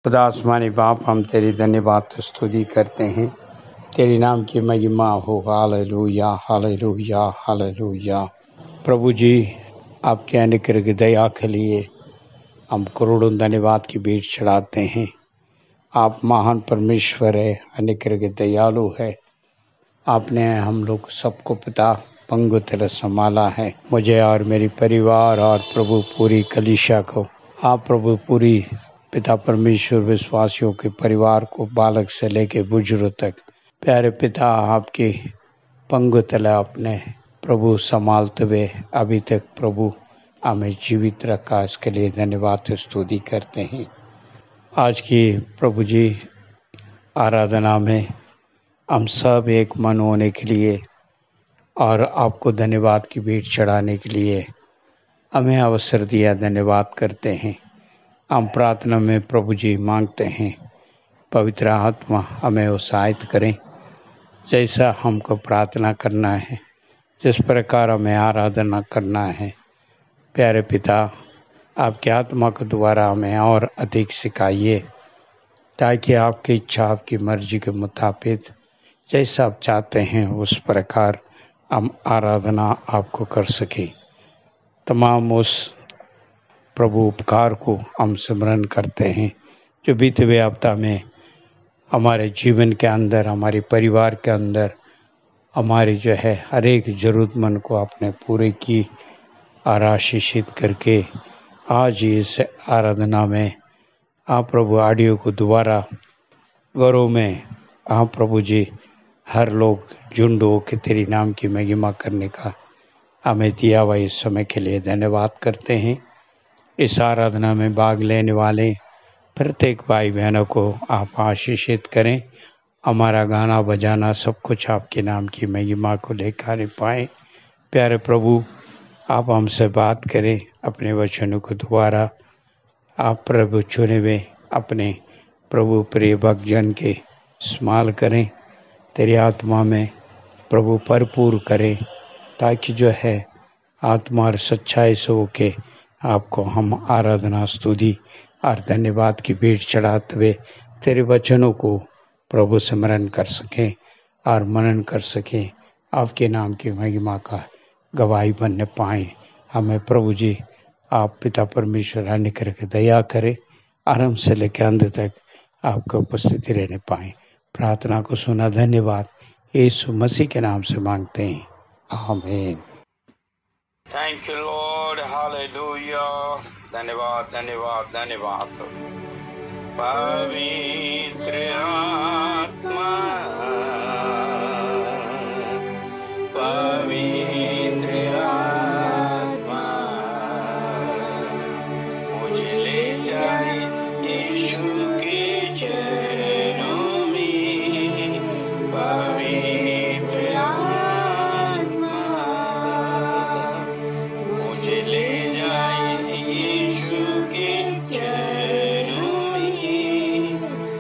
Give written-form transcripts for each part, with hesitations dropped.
खुदा आसमानी बाप, हम तेरी धन्यवाद स्तुति करते हैं। तेरी नाम की महिमा हो। Hallelujah, hallelujah, hallelujah. प्रभु जी, आपके अनुग्रह की दया के लिए हम करोड़ों धन्यवाद की भेंट चढ़ाते हैं। आप महान परमेश्वर है, अनुग्रह के दयालु है। आपने हम लोग सबको पिता पंगु तरह संभाला है, मुझे और मेरी परिवार और प्रभु पूरी कलीसिया को। आप प्रभु पूरी पिता परमेश्वर विश्वासियों के परिवार को, बालक से लेके बुजुर्ग तक, प्यारे पिता आपके पंगु तले अपने प्रभु संभालते हुए अभी तक प्रभु हमें जीवित रखा। इसके लिए धन्यवाद स्तुति करते हैं। आज की प्रभु जी आराधना में हम सब एक मन होने के लिए और आपको धन्यवाद की भेंट चढ़ाने के लिए हमें अवसर दिया, धन्यवाद करते हैं। हम प्रार्थना में प्रभु जी मांगते हैं, पवित्र आत्मा हमें उत्साहित करें। जैसा हमको प्रार्थना करना है, जिस प्रकार हमें आराधना करना है, प्यारे पिता आपकी आत्मा के द्वारा हमें और अधिक सिखाइए, ताकि आपकी इच्छा, आपकी मर्जी के मुताबिक जैसा आप चाहते हैं उस प्रकार हम आराधना आपको कर सकें। तमाम उस प्रभु उपकार को हम स्मरण करते हैं जो बीते हुए हफ्ता में हमारे जीवन के अंदर, हमारे परिवार के अंदर, हमारी जो है हर एक ज़रूरतमंद को आपने पूरे की और आशीषित करके आज इस आराधना में आप प्रभु ऑडियो को दोबारा घरों में आप प्रभु जी हर लोग झुंड हो के तेरी नाम की महिमा करने का हमें दिया हुआ इस समय के लिए धन्यवाद करते हैं। इस आराधना में भाग लेने वाले प्रत्येक भाई बहनों को आप आशीषित करें। हमारा गाना बजाना सब कुछ आपके नाम की महिमा को लेकर पाए। प्यारे प्रभु, आप हमसे बात करें, अपने वचनों को द्वारा आप प्रभु चुने हुए अपने प्रभु प्रिय भक्तजन के इस्तेमाल करें। तेरी आत्मा में प्रभु भरपूर करें, ताकि जो है आत्मा और सच्चाई से होके आपको हम आराधना, स्तुति और धन्यवाद की भेंट चढ़ाते हुए तेरे वचनों को प्रभु स्मरण कर सकें और मनन कर सकें, आपके नाम की महिमा का गवाही बनने पाएँ। हमें प्रभु जी आप पिता परमेश्वर अनुग्रह की दया करें, आरंभ से लेकर अंत तक आपका उपस्थिति रहने पाएँ। प्रार्थना को सुना, धन्यवाद यीशु मसीह के नाम से मांगते हैं, आमीन। Thank you Lord, hallelujah. धन्यवाद, धन्यवाद, धन्यवाद। पवित्र आत्मा, पवित्र आत्मा मुझे ले जाए यीशु के चरणों में। पवित्र आत्मा मुझे ले जाए यीशु के चरणों में।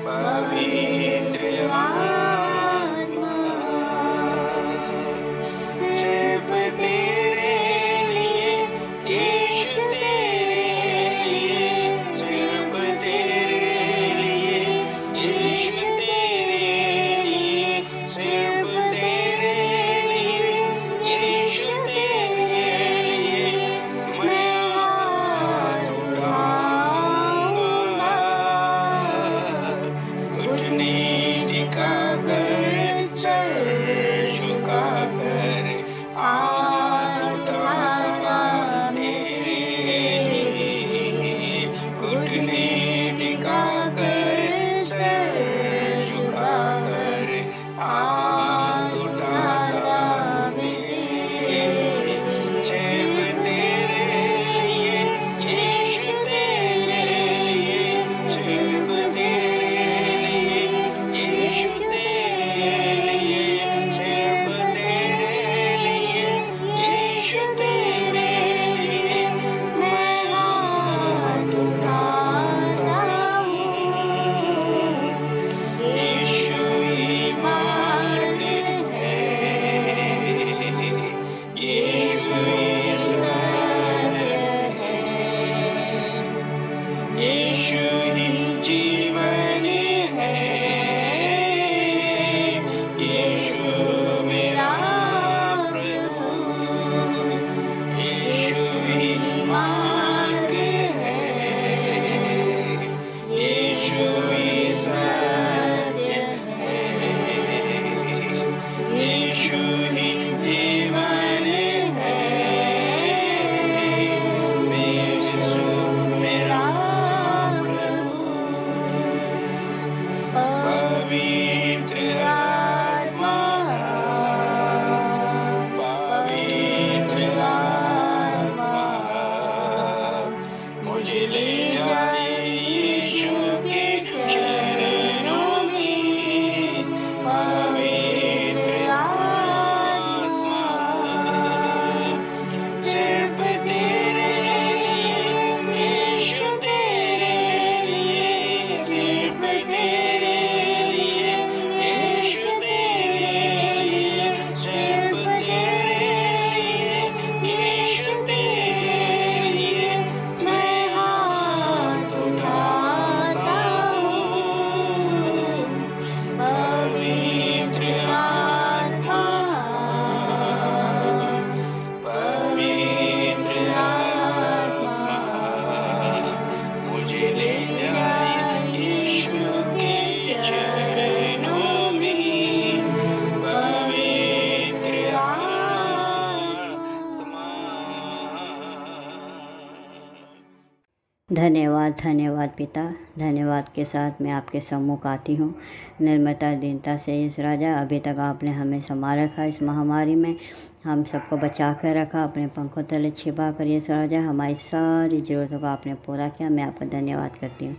धन्यवाद धन्यवाद पिता, धन्यवाद के साथ मैं आपके सम्मुख आती हूँ निर्मलता दीनता से। इस राजा अभी तक आपने हमें संभाल रखा, इस महामारी में हम सबको बचा कर रखा, अपने पंखों तले छिपा कर। इस राजा हमारी सारी ज़रूरतों को आपने पूरा किया, मैं आपका धन्यवाद करती हूँ।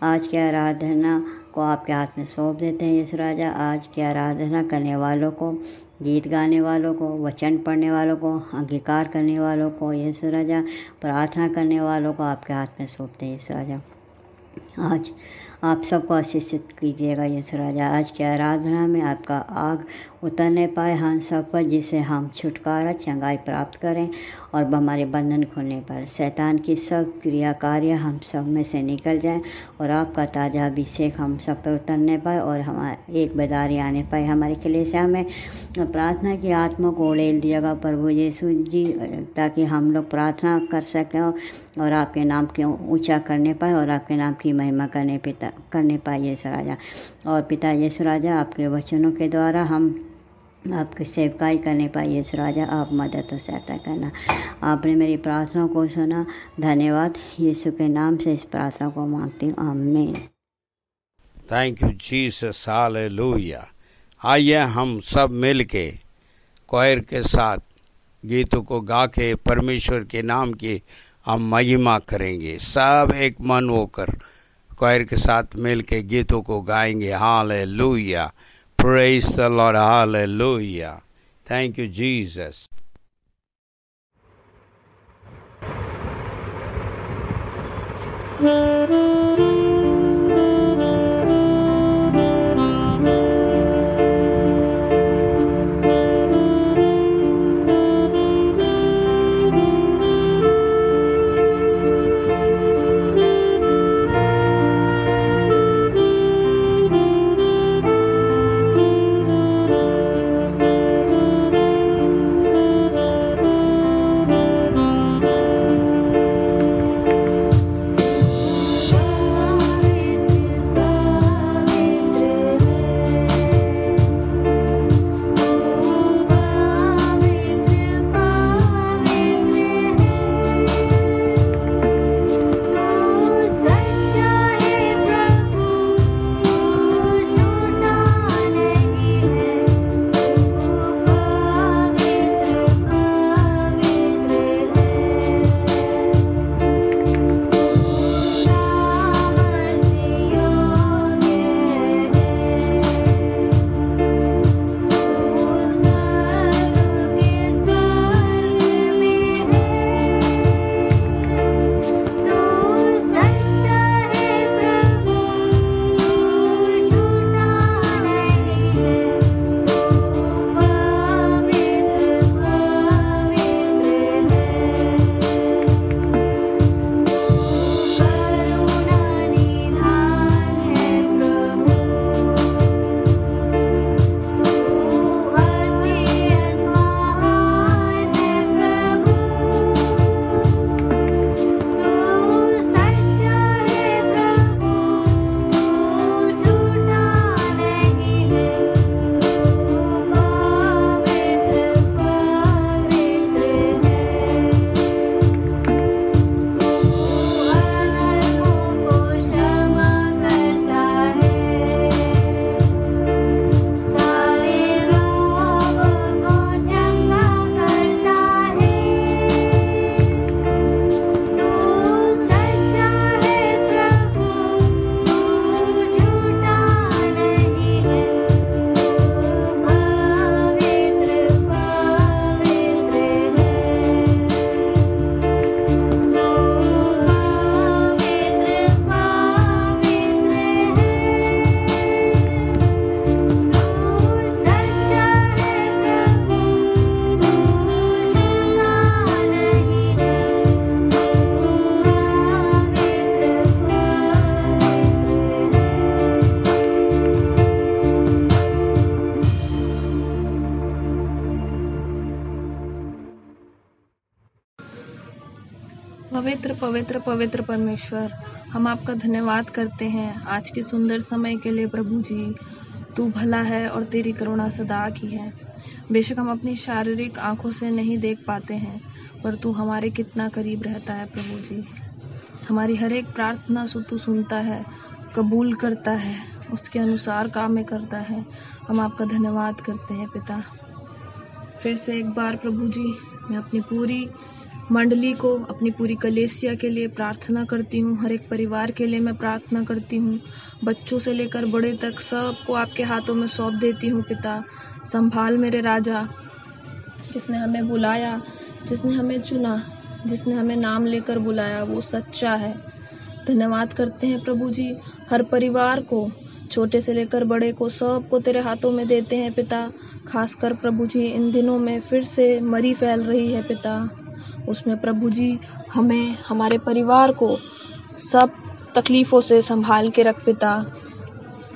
आज की आराधना को आपके हाथ में सौंप देते हैं। इस राजा आज की आराधना करने वालों को, गीत गाने वालों को, वचन पढ़ने वालों को, अंगीकार करने वालों को, यीशु राजा प्रार्थना करने वालों को आपके हाथ में सौंपते हैं। यीशु राजा आज आप सबको आशीषित कीजिएगा। यीशु राजा आज की आराधना में आपका आग उतरने पाए हम सब पर, जिससे हम छुटकारा चंगाई प्राप्त करें और हमारे बंधन खुलने पर शैतान की सब क्रिया कार्य हम सब में से निकल जाए और आपका ताज़ा अभिषेक हम सब पर उतरने पाए और हमारे एक बेदारी आने पाए हमारे कलीसिया में। प्रार्थना की आत्मा को उड़ेल दिएगा प्रभु यीशु जी, ताकि हम लोग प्रार्थना कर सकें और आपके नाम के ऊंचा करने पाए और आपके नाम की महिमा करने पाए यीशु राजा। और पिता यीशु राजा आपके वचनों के द्वारा हम आपकी सेवकाई करने पाए। यीशु राजा आप मदद और सहायता करना। आपने मेरी प्रार्थना को सुना, धन्यवाद। यीशु के नाम से इस प्रार्थना को मांगती हूँ, आमीन। Thank you Jesus, hallelujah. आइए हम सब मिल के कोयर के साथ गीतों को गा के परमेश्वर के नाम की हम महिमा करेंगे। सब एक मन होकर कोयर के साथ मिल के गीतों को गाएंगे। Hallelujah, praise the Lord, hallelujah. Thank you Jesus. पवित्र पवित्र पवित्र परमेश्वर, हम आपका धन्यवाद करते हैं आज के सुंदर समय के लिए। प्रभु जी, तू भला है और तेरी करुणा सदा की है। बेशक हम अपनी शारीरिक आंखों से नहीं देख पाते हैं, पर तू हमारे कितना करीब रहता है प्रभु जी। हमारी हर एक प्रार्थना तू सुनता है, कबूल करता है, उसके अनुसार काम करता है। हम आपका धन्यवाद करते हैं पिता। फिर से एक बार प्रभु जी, मैं अपनी पूरी मंडली को, अपनी पूरी कलीसिया के लिए प्रार्थना करती हूँ। हर एक परिवार के लिए मैं प्रार्थना करती हूँ। बच्चों से लेकर बड़े तक सबको आपके हाथों में सौंप देती हूँ पिता। संभाल मेरे राजा, जिसने हमें बुलाया, जिसने हमें चुना, जिसने हमें नाम लेकर बुलाया, वो सच्चा है। धन्यवाद करते हैं प्रभु जी। हर परिवार को, छोटे से लेकर बड़े को, सबको तेरे हाथों में देते हैं पिता। खासकर प्रभु जी इन दिनों में फिर से मरी फैल रही है पिता, उसमें प्रभु जी हमें, हमारे परिवार को सब तकलीफ़ों से संभाल के रख पिता।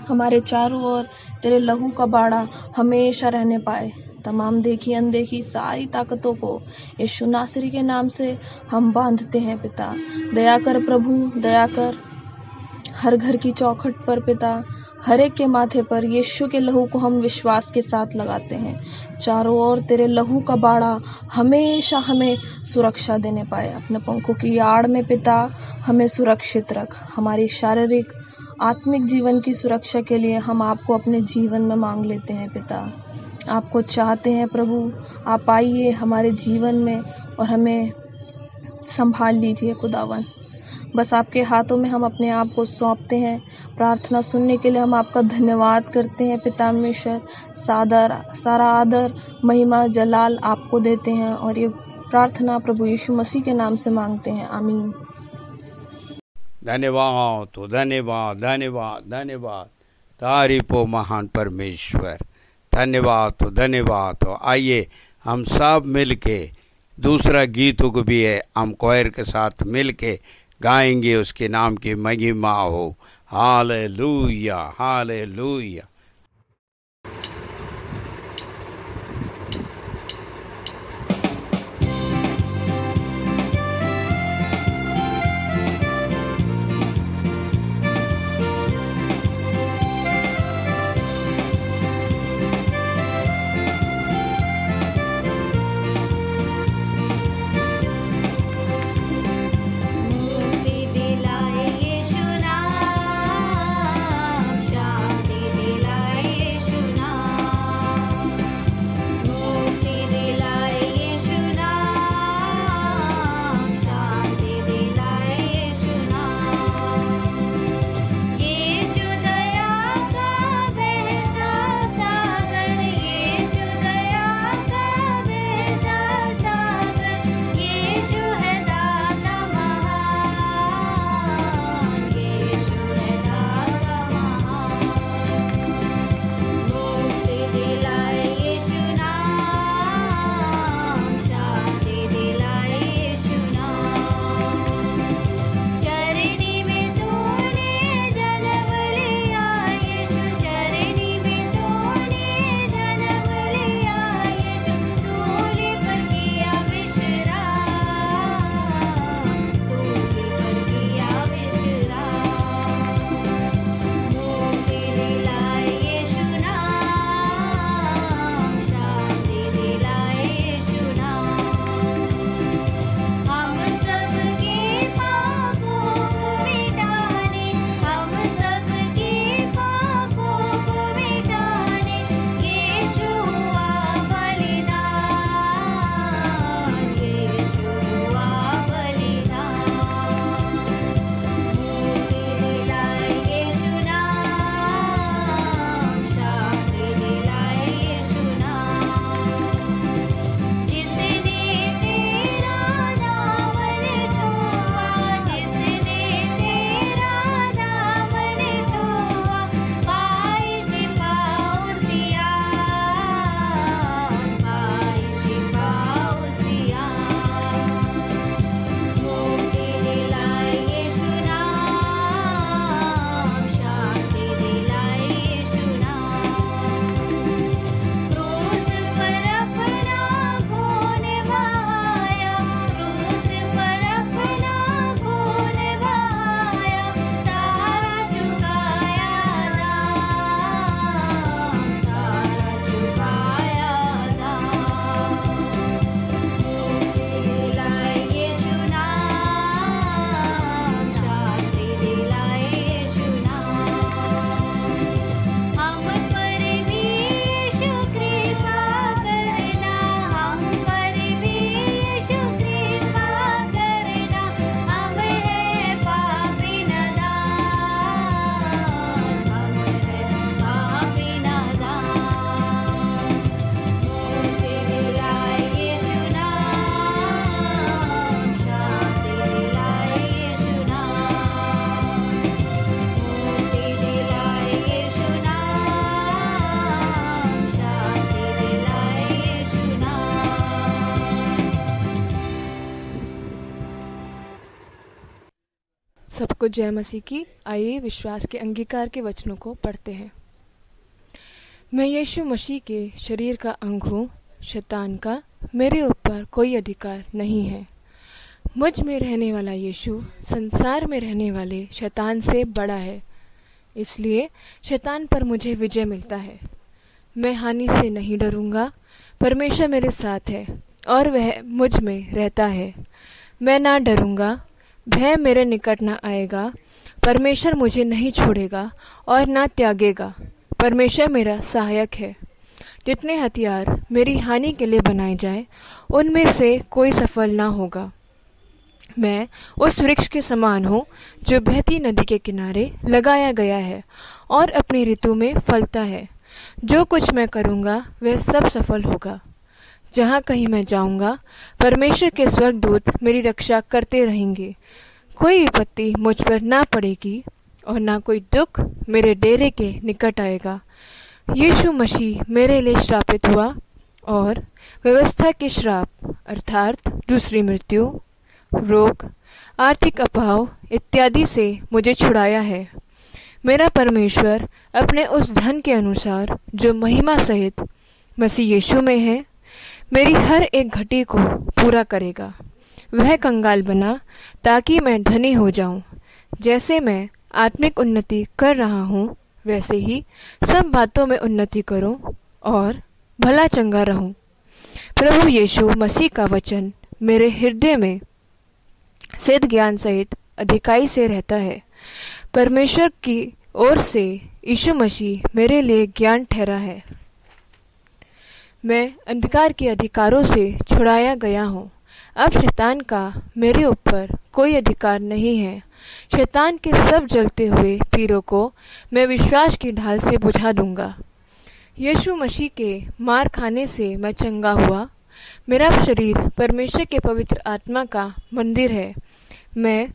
हमारे चारों ओर तेरे लहू का बाड़ा हमेशा रहने पाए। तमाम देखी अनदेखी सारी ताकतों को यीशु नासरी के नाम से हम बांधते हैं पिता। दया कर प्रभु, दया कर। हर घर की चौखट पर पिता, हर एक के माथे पर यीशु के लहू को हम विश्वास के साथ लगाते हैं। चारों ओर तेरे लहू का बाड़ा हमेशा हमें सुरक्षा देने पाए। अपने पंखों की आड़ में पिता हमें सुरक्षित रख। हमारी शारीरिक आत्मिक जीवन की सुरक्षा के लिए हम आपको अपने जीवन में मांग लेते हैं पिता। आपको चाहते हैं प्रभु, आप आइए हमारे जीवन में और हमें संभाल लीजिए खुदावन। बस आपके हाथों में हम अपने आप को सौंपते हैं। प्रार्थना सुनने के लिए हम आपका धन्यवाद करते हैं पिता परमेश्वर। सारा आदर, महिमा, जलाल आपको देते हैं और ये प्रार्थना प्रभु यीशु मसीह के नाम से मांगते हैं, आमीन। धन्यवाद तो धन्यवाद, धन्यवाद, धन्यवाद। तारीफ हो महान परमेश्वर। धन्यवाद तो धन्यवाद। तो आइए हम सब मिल के दूसरा गीतों को भी है, हम कोयर के साथ मिल के गाएंगे, उसके नाम की महिमा हो। Hallelujah, hallelujah. मुक्ति दिलाए यीशु नाम, शांति दिलाए सबको जय मसीह की। आइए विश्वास के अंगीकार के वचनों को पढ़ते हैं। मैं यीशु मसीह के शरीर का अंग हूँ। शैतान का मेरे ऊपर कोई अधिकार नहीं है। मुझ में रहने वाला यीशु संसार में रहने वाले शैतान से बड़ा है, इसलिए शैतान पर मुझे विजय मिलता है। मैं हानि से नहीं डरूंगा। परमेश्वर मेरे साथ है और वह मुझ में रहता है। मैं ना डरूंगा, भय मेरे निकट ना आएगा। परमेश्वर मुझे नहीं छोड़ेगा और ना त्यागेगा। परमेश्वर मेरा सहायक है। जितने हथियार मेरी हानि के लिए बनाए जाएं, उनमें से कोई सफल ना होगा। मैं उस वृक्ष के समान हूँ जो बहती नदी के किनारे लगाया गया है और अपनी ऋतु में फलता है। जो कुछ मैं करूँगा वह सब सफल होगा। जहाँ कहीं मैं जाऊँगा, परमेश्वर के स्वर्गदूत मेरी रक्षा करते रहेंगे। कोई विपत्ति मुझ पर ना पड़ेगी और ना कोई दुख मेरे डेरे के निकट आएगा। यीशु मसीह मेरे लिए श्रापित हुआ और व्यवस्था के श्राप अर्थात दूसरी मृत्यु, रोग, आर्थिक अभाव इत्यादि से मुझे छुड़ाया है। मेरा परमेश्वर अपने उस धन के अनुसार जो महिमा सहित मसीह यीशु में है, मेरी हर एक घटी को पूरा करेगा। वह कंगाल बना ताकि मैं धनी हो जाऊं। जैसे मैं आत्मिक उन्नति कर रहा हूं, वैसे ही सब बातों में उन्नति करूं और भला चंगा रहूं। प्रभु यीशु मसीह का वचन मेरे हृदय में सिद्ध ज्ञान सहित अधिकाई से रहता है। परमेश्वर की ओर से यीशु मसीह मेरे लिए ज्ञान ठहरा है। मैं अंधकार के अधिकारों से छुड़ाया गया हूँ। अब शैतान का मेरे ऊपर कोई अधिकार नहीं है। शैतान के सब जलते हुए तीरों को मैं विश्वास की ढाल से बुझा दूंगा। यीशु मसीह के मार खाने से मैं चंगा हुआ। मेरा शरीर परमेश्वर के पवित्र आत्मा का मंदिर है। मैं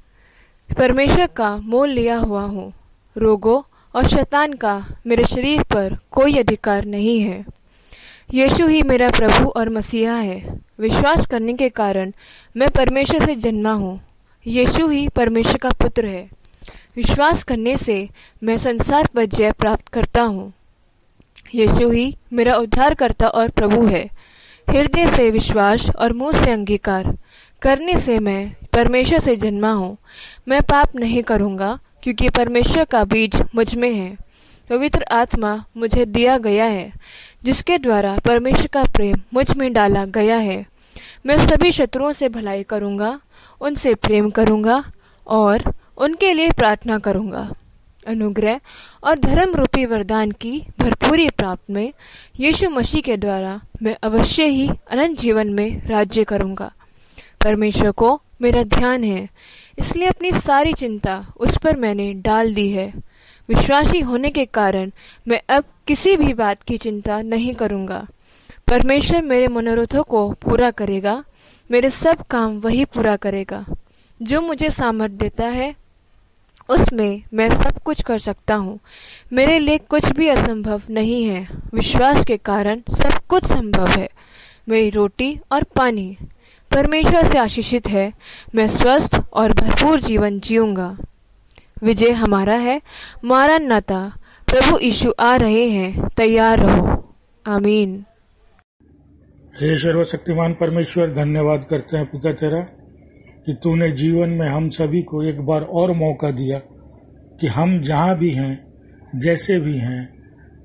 परमेश्वर का मोल लिया हुआ हूँ। रोगों और शैतान का मेरे शरीर पर कोई अधिकार नहीं है। यीशु ही मेरा प्रभु और मसीहा है। विश्वास करने के कारण मैं परमेश्वर से जन्मा हूँ। यीशु ही परमेश्वर का पुत्र है। विश्वास करने से मैं संसार पर जय प्राप्त करता हूँ। यीशु ही मेरा उद्धारकर्ता और प्रभु है। हृदय से विश्वास और मुंह से अंगीकार करने से मैं परमेश्वर से जन्मा हूँ। मैं पाप नहीं करूँगा क्योंकि परमेश्वर का बीज मुझ में है। पवित्र आत्मा मुझे दिया गया है, जिसके द्वारा परमेश्वर का प्रेम मुझ में डाला गया है। मैं सभी शत्रुओं से भलाई करूँगा, उनसे प्रेम करूँगा और उनके लिए प्रार्थना करूँगा। अनुग्रह और धर्म रूपी वरदान की भरपूरी प्राप्त में यीशु मसीह के द्वारा मैं अवश्य ही अनंत जीवन में राज्य करूँगा। परमेश्वर को मेरा ध्यान है, इसलिए अपनी सारी चिंता उस पर मैंने डाल दी है। विश्वासी होने के कारण मैं अब किसी भी बात की चिंता नहीं करूँगा। परमेश्वर मेरे मनोरथों को पूरा करेगा। मेरे सब काम वही पूरा करेगा। जो मुझे सामर्थ देता है, उसमें मैं सब कुछ कर सकता हूँ। मेरे लिए कुछ भी असंभव नहीं है। विश्वास के कारण सब कुछ संभव है। मेरी रोटी और पानी परमेश्वर से आशीषित है। मैं स्वस्थ और भरपूर जीवन जीऊँगा। विजय हमारा है। मारानाता, प्रभु यीशु आ रहे हैं, तैयार रहो। आमीन। हे सर्वशक्तिमान परमेश्वर, धन्यवाद करते हैं पिता तेरा कि तूने जीवन में हम सभी को एक बार और मौका दिया कि हम जहाँ भी हैं, जैसे भी हैं,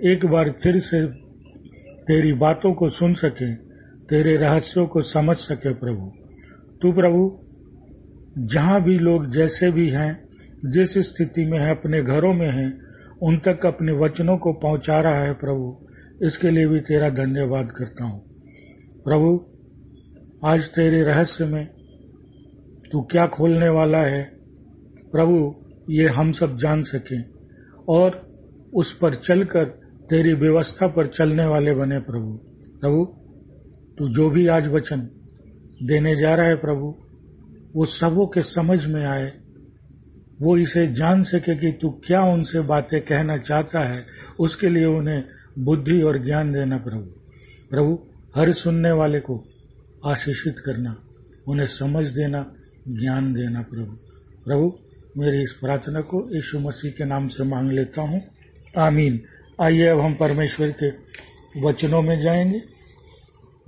एक बार फिर से तेरी बातों को सुन सके, तेरे रहस्यों को समझ सके। प्रभु तू प्रभु जहाँ भी लोग जैसे भी हैं, जिस स्थिति में है, अपने घरों में हैं, उन तक अपने वचनों को पहुँचा रहा है। प्रभु इसके लिए भी तेरा धन्यवाद करता हूँ। प्रभु आज तेरे रहस्य में तू क्या खोलने वाला है, प्रभु ये हम सब जान सकें और उस पर चलकर तेरी व्यवस्था पर चलने वाले बने। प्रभु तू जो भी आज वचन देने जा रहा है प्रभु, वो सबों के समझ में आए, वो इसे जान सके कि तू क्या उनसे बातें कहना चाहता है। उसके लिए उन्हें बुद्धि और ज्ञान देना। प्रभु हर सुनने वाले को आशीषित करना, उन्हें समझ देना, ज्ञान देना। प्रभु मेरी इस प्रार्थना को यीशु मसीह के नाम से मांग लेता हूँ, आमीन। आइए अब हम परमेश्वर के वचनों में जाएंगे,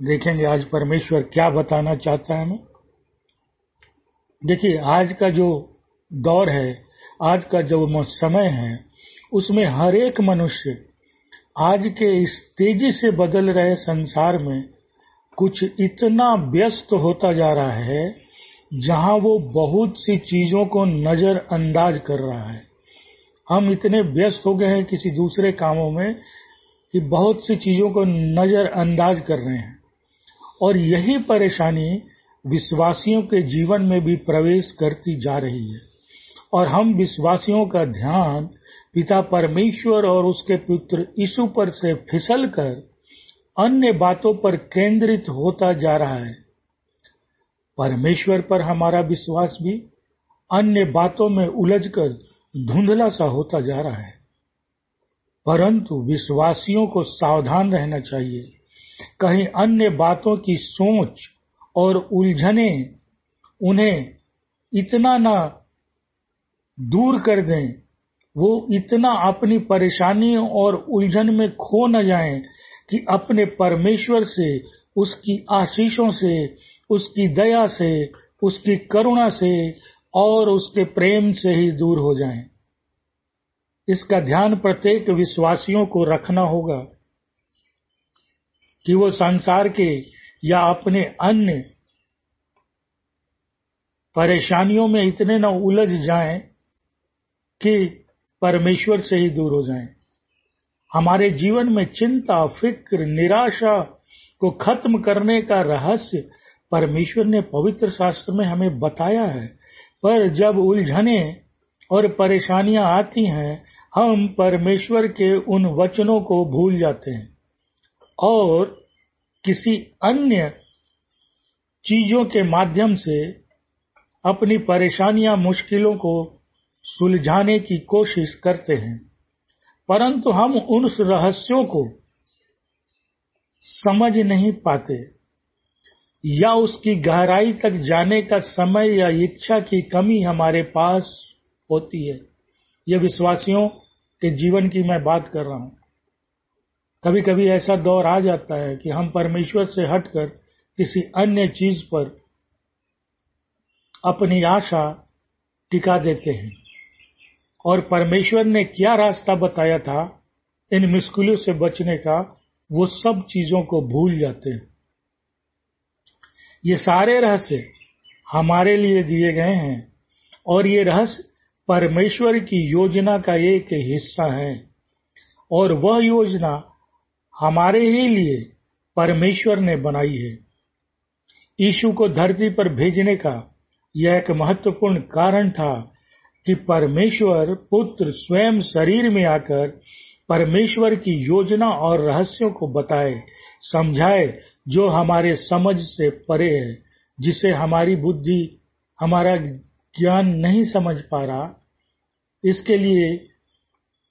देखेंगे आज परमेश्वर क्या बताना चाहता है हमें। देखिए, आज का जो दौर है, आज का जो समय है, उसमें हर एक मनुष्य आज के इस तेजी से बदल रहे संसार में कुछ इतना व्यस्त होता जा रहा है जहां वो बहुत सी चीजों को नजरअंदाज कर रहा है। हम इतने व्यस्त हो गए हैं किसी दूसरे कामों में कि बहुत सी चीजों को नजरअंदाज कर रहे हैं, और यही परेशानी विश्वासियों के जीवन में भी प्रवेश करती जा रही है। और हम विश्वासियों का ध्यान पिता परमेश्वर और उसके पुत्र यीशु पर से फिसलकर अन्य बातों पर केंद्रित होता जा रहा है। परमेश्वर पर हमारा विश्वास भी अन्य बातों में उलझकर धुंधला सा होता जा रहा है। परंतु विश्वासियों को सावधान रहना चाहिए, कहीं अन्य बातों की सोच और उलझने उन्हें इतना ना दूर कर दें, वो इतना अपनी परेशानियों और उलझन में खो न जाएं कि अपने परमेश्वर से, उसकी आशीषों से, उसकी दया से, उसकी करुणा से और उसके प्रेम से ही दूर हो जाएं। इसका ध्यान प्रत्येक विश्वासियों को रखना होगा कि वो संसार के या अपने अन्य परेशानियों में इतने न उलझ जाएं कि परमेश्वर से ही दूर हो जाएं। हमारे जीवन में चिंता, फिक्र, निराशा को खत्म करने का रहस्य परमेश्वर ने पवित्र शास्त्र में हमें बताया है। पर जब उलझने और परेशानियां आती हैं, हम परमेश्वर के उन वचनों को भूल जाते हैं और किसी अन्य चीजों के माध्यम से अपनी परेशानियां, मुश्किलों को सुलझाने की कोशिश करते हैं। परंतु हम उन रहस्यों को समझ नहीं पाते या उसकी गहराई तक जाने का समय या इच्छा की कमी हमारे पास होती है। ये विश्वासियों के जीवन की मैं बात कर रहा हूं। कभी कभी ऐसा दौर आ जाता है कि हम परमेश्वर से हटकर किसी अन्य चीज पर अपनी आशा टिका देते हैं, और परमेश्वर ने क्या रास्ता बताया था इन मुश्किलों से बचने का, वो सब चीजों को भूल जाते हैं। ये सारे रहस्य हमारे लिए दिए गए हैं और ये रहस्य परमेश्वर की योजना का एक हिस्सा है, और वह योजना हमारे ही लिए परमेश्वर ने बनाई है। यीशु को धरती पर भेजने का यह एक महत्वपूर्ण कारण था कि परमेश्वर पुत्र स्वयं शरीर में आकर परमेश्वर की योजना और रहस्यों को बताए, समझाए, जो हमारे समझ से परे है, जिसे हमारी बुद्धि, हमारा ज्ञान नहीं समझ पा रहा। इसके लिए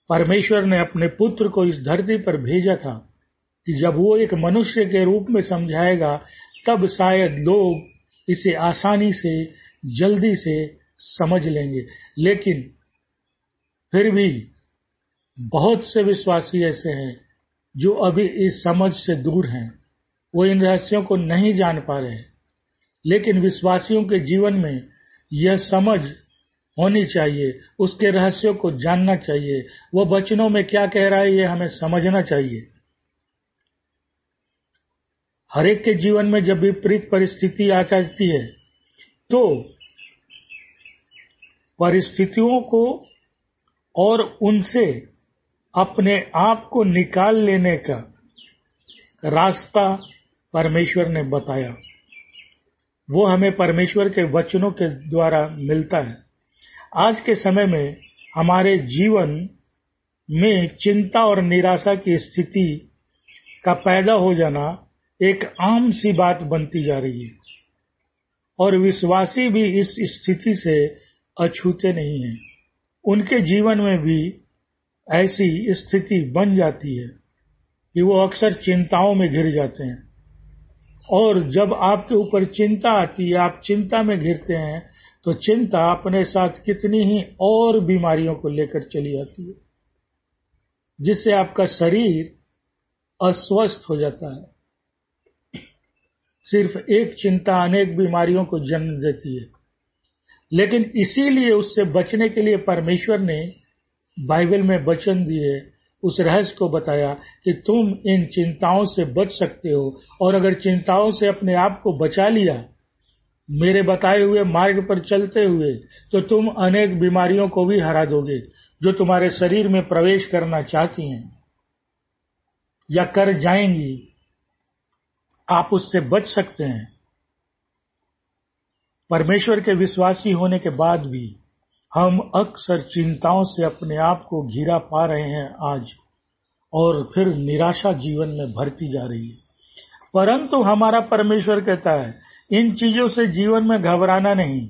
परमेश्वर ने अपने पुत्र को इस धरती पर भेजा था कि जब वो एक मनुष्य के रूप में समझाएगा, तब शायद लोग इसे आसानी से, जल्दी से समझ लेंगे। लेकिन फिर भी बहुत से विश्वासी ऐसे हैं जो अभी इस समझ से दूर हैं, वो इन रहस्यों को नहीं जान पा रहे। लेकिन विश्वासियों के जीवन में यह समझ होनी चाहिए, उसके रहस्यों को जानना चाहिए। वो वचनों में क्या कह रहा है ये हमें समझना चाहिए। हर एक के जीवन में जब विपरीत परिस्थिति आ जाती है तो परिस्थितियों को और उनसे अपने आप को निकाल लेने का रास्ता परमेश्वर ने बताया। वो हमें परमेश्वर के वचनों के द्वारा मिलता है। आज के समय में हमारे जीवन में चिंता और निराशा की स्थिति का पैदा हो जाना एक आम सी बात बनती जा रही है, और विश्वासी भी इस स्थिति से अछूते नहीं हैं। उनके जीवन में भी ऐसी स्थिति बन जाती है कि वो अक्सर चिंताओं में घिर जाते हैं, और जब आपके ऊपर चिंता आती है, आप चिंता में घिरते हैं, तो चिंता अपने साथ कितनी ही और बीमारियों को लेकर चली आती है, जिससे आपका शरीर अस्वस्थ हो जाता है। सिर्फ एक चिंता अनेक बीमारियों को जन्म देती है। लेकिन इसीलिए उससे बचने के लिए परमेश्वर ने बाइबल में वचन दिए, उस रहस्य को बताया कि तुम इन चिंताओं से बच सकते हो, और अगर चिंताओं से अपने आप को बचा लिया मेरे बताए हुए मार्ग पर चलते हुए, तो तुम अनेक बीमारियों को भी हरा दोगे जो तुम्हारे शरीर में प्रवेश करना चाहती हैं या कर जाएंगी। आप उससे बच सकते हैं। परमेश्वर के विश्वासी होने के बाद भी हम अक्सर चिंताओं से अपने आप को घिरा पा रहे हैं आज, और फिर निराशा जीवन में भरती जा रही है। परंतु हमारा परमेश्वर कहता है इन चीजों से जीवन में घबराना नहीं,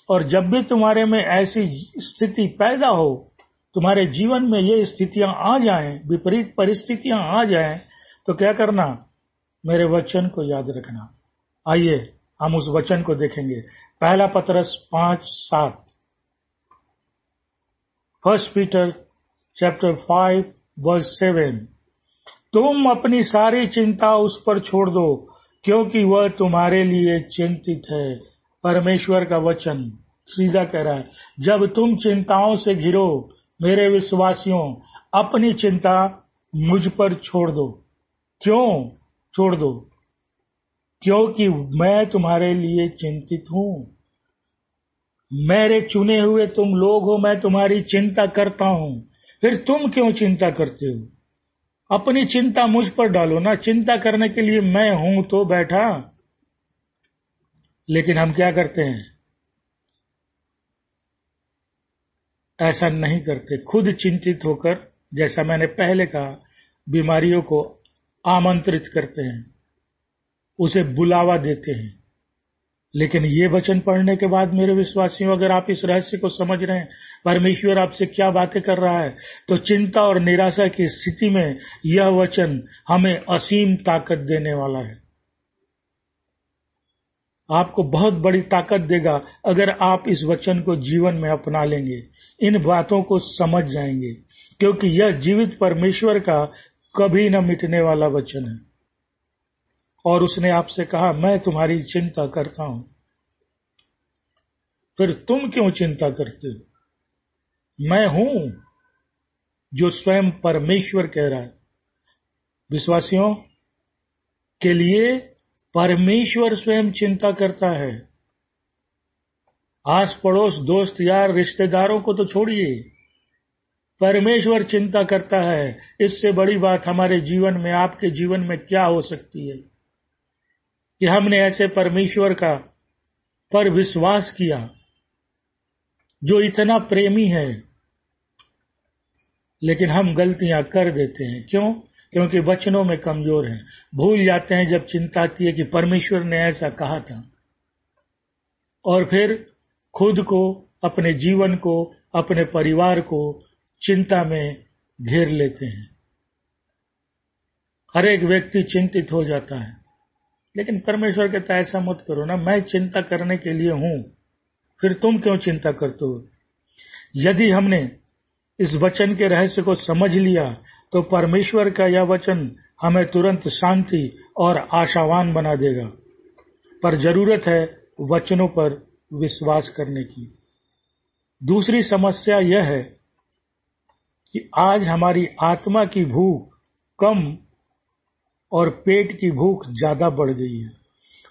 और जब भी तुम्हारे में ऐसी स्थिति पैदा हो, तुम्हारे जीवन में ये स्थितियां आ जाएं, विपरीत परिस्थितियां आ जाएं, तो क्या करना? मेरे वचन को याद रखना। आइए हम उस वचन को देखेंगे। पहला पतरस 5:7, 1 पीटर चैप्टर 5:7, तुम अपनी सारी चिंता उस पर छोड़ दो क्योंकि वह तुम्हारे लिए चिंतित है। परमेश्वर का वचन सीधा कह रहा है, जब तुम चिंताओं से घिरो मेरे विश्वासियों, अपनी चिंता मुझ पर छोड़ दो। क्यों छोड़ दो? क्योंकि मैं तुम्हारे लिए चिंतित हूं। मेरे चुने हुए तुम लोग हो, मैं तुम्हारी चिंता करता हूं। फिर तुम क्यों चिंता करते हो? अपनी चिंता मुझ पर डालो ना। चिंता करने के लिए मैं हूं तो बैठा। लेकिन हम क्या करते हैं? ऐसा नहीं करते। खुद चिंतित होकर, जैसा मैंने पहले कहा, बीमारियों को आमंत्रित करते हैं, उसे बुलावा देते हैं। लेकिन ये वचन पढ़ने के बाद मेरे विश्वासियों, अगर आप इस रहस्य को समझ रहे हैं परमेश्वर आपसे क्या बातें कर रहा है, तो चिंता और निराशा की स्थिति में यह वचन हमें असीम ताकत देने वाला है। आपको बहुत बड़ी ताकत देगा अगर आप इस वचन को जीवन में अपना लेंगे, इन बातों को समझ जाएंगे, क्योंकि यह जीवित परमेश्वर का कभी न मिटने वाला वचन है। और उसने आपसे कहा, मैं तुम्हारी चिंता करता हूं। फिर तुम क्यों चिंता करते हो? मैं हूं जो स्वयं परमेश्वर कह रहा है। विश्वासियों के लिए परमेश्वर स्वयं चिंता करता है। आस पड़ोस, दोस्त यार, रिश्तेदारों को तो छोड़िए, परमेश्वर चिंता करता है। इससे बड़ी बात हमारे जीवन में, आपके जीवन में क्या हो सकती है कि हमने ऐसे परमेश्वर का पर विश्वास किया जो इतना प्रेमी है, लेकिन हम गलतियां कर देते हैं। क्यों? क्योंकि वचनों में कमजोर हैं। भूल जाते हैं जब चिंता आती है कि परमेश्वर ने ऐसा कहा था, और फिर खुद को, अपने जीवन को, अपने परिवार को चिंता में घेर लेते हैं। हर एक व्यक्ति चिंतित हो जाता है, लेकिन परमेश्वर कहता है ऐसा मत करो ना, मैं चिंता करने के लिए हूं। फिर तुम क्यों चिंता करते हो? यदि हमने इस वचन के रहस्य को समझ लिया तो परमेश्वर का यह वचन हमें तुरंत शांति और आशावान बना देगा। पर जरूरत है वचनों पर विश्वास करने की। दूसरी समस्या यह है कि आज हमारी आत्मा की भूख कम और पेट की भूख ज्यादा बढ़ गई है,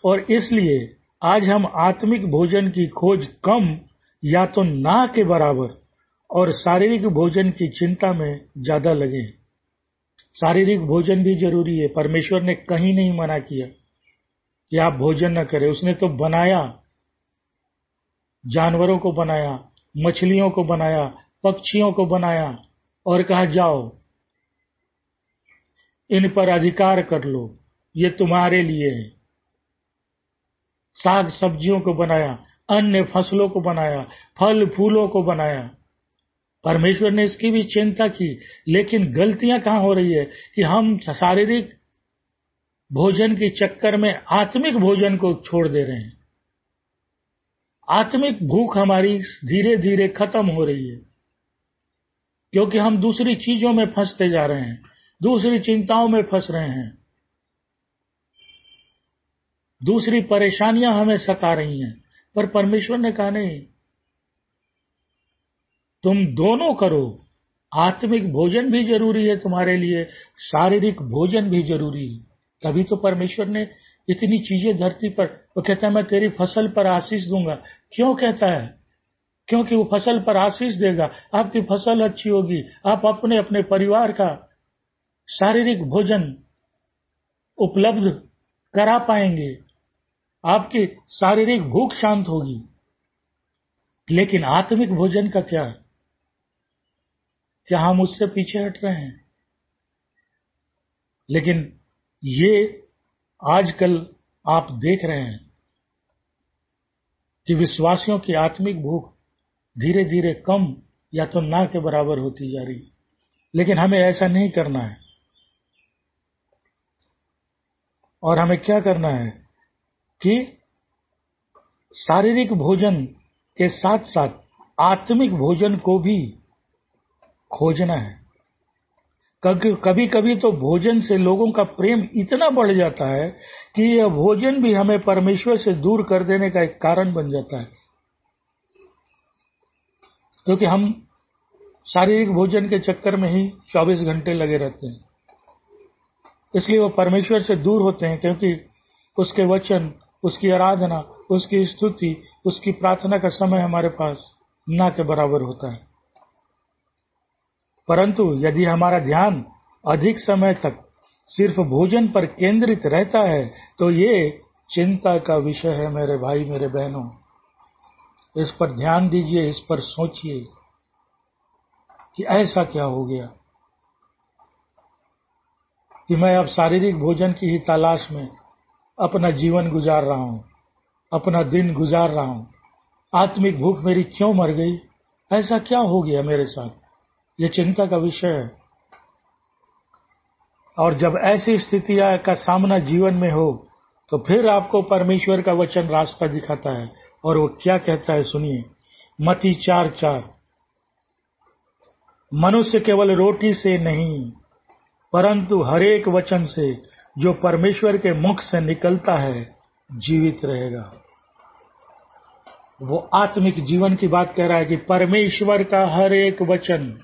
और इसलिए आज हम आत्मिक भोजन की खोज कम या तो ना के बराबर और शारीरिक भोजन की चिंता में ज्यादा लगे। शारीरिक भोजन भी जरूरी है। परमेश्वर ने कहीं नहीं मना किया कि आप भोजन न करें। उसने तो बनाया, जानवरों को बनाया, मछलियों को बनाया, पक्षियों को बनाया, और कहा जाओ इन पर अधिकार कर लो, ये तुम्हारे लिए है। साग सब्जियों को बनाया, अन्य फसलों को बनाया, फल फूलों को बनाया। परमेश्वर ने इसकी भी चिंता की, लेकिन गलतियां कहां हो रही है कि हम शारीरिक भोजन के चक्कर में आत्मिक भोजन को छोड़ दे रहे हैं। आत्मिक भूख हमारी धीरे धीरे खत्म हो रही है, क्योंकि हम दूसरी चीजों में फंसते जा रहे हैं, दूसरी चिंताओं में फंस रहे हैं, दूसरी परेशानियां हमें सता रही हैं। पर परमेश्वर ने कहा नहीं, तुम दोनों करो। आत्मिक भोजन भी जरूरी है तुम्हारे लिए, शारीरिक भोजन भी जरूरी है। तभी तो परमेश्वर ने इतनी चीजें धरती पर, वो कहता है मैं तेरी फसल पर आशीष दूंगा। क्यों कहता है? क्योंकि वो फसल पर आशीष देगा, आपकी फसल अच्छी होगी, आप अपने अपने परिवार का शारीरिक भोजन उपलब्ध करा पाएंगे, आपकी शारीरिक भूख शांत होगी। लेकिन आत्मिक भोजन का क्या? क्या हम उससे पीछे हट रहे हैं? लेकिन ये आजकल आप देख रहे हैं कि विश्वासियों की आत्मिक भूख धीरे धीरे कम या तो ना के बराबर होती जा रही। लेकिन हमें ऐसा नहीं करना है, और हमें क्या करना है कि शारीरिक भोजन के साथ साथ आत्मिक भोजन को भी खोजना है। कभी कभी तो भोजन से लोगों का प्रेम इतना बढ़ जाता है कि यह भोजन भी हमें परमेश्वर से दूर कर देने का एक कारण बन जाता है, क्योंकि हम शारीरिक भोजन के चक्कर में ही 24 घंटे लगे रहते हैं। इसलिए वो परमेश्वर से दूर होते हैं, क्योंकि उसके वचन, उसकी आराधना, उसकी स्तुति, उसकी प्रार्थना का समय हमारे पास ना के बराबर होता है। परंतु यदि हमारा ध्यान अधिक समय तक सिर्फ भोजन पर केंद्रित रहता है तो ये चिंता का विषय है। मेरे भाई, मेरे बहनों, इस पर ध्यान दीजिए, इस पर सोचिए कि ऐसा क्या हो गया कि मैं अब शारीरिक भोजन की ही तलाश में अपना जीवन गुजार रहा हूं, अपना दिन गुजार रहा हूं। आत्मिक भूख मेरी क्यों मर गई? ऐसा क्या हो गया मेरे साथ? ये चिंता का विषय है। और जब ऐसी स्थितियां का सामना जीवन में हो तो फिर आपको परमेश्वर का वचन रास्ता दिखाता है। और वो क्या कहता है, सुनिए। मत्ती 4:4, मनुष्य केवल रोटी से नहीं परंतु हर एक वचन से जो परमेश्वर के मुख से निकलता है जीवित रहेगा। वो आत्मिक जीवन की बात कह रहा है कि परमेश्वर का हर एक वचन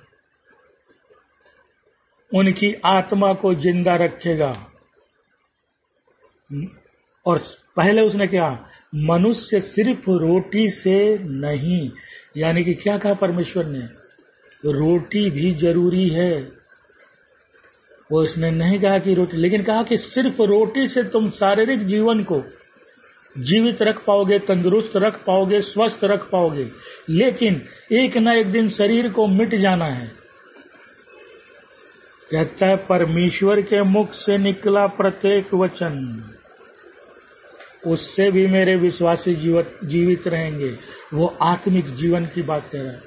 उनकी आत्मा को जिंदा रखेगा। और पहले उसने क्या, मनुष्य सिर्फ रोटी से नहीं, यानी कि क्या कहा परमेश्वर ने, रोटी भी जरूरी है। वो उसने नहीं कहा कि रोटी, लेकिन कहा कि सिर्फ रोटी से तुम शारीरिक जीवन को जीवित रख पाओगे, तंदुरुस्त रख पाओगे, स्वस्थ रख पाओगे। लेकिन एक न एक दिन शरीर को मिट जाना है। कहता है परमेश्वर के मुख से निकला प्रत्येक वचन, उससे भी मेरे विश्वासी जीवित रहेंगे। वो आत्मिक जीवन की बात कर रहा है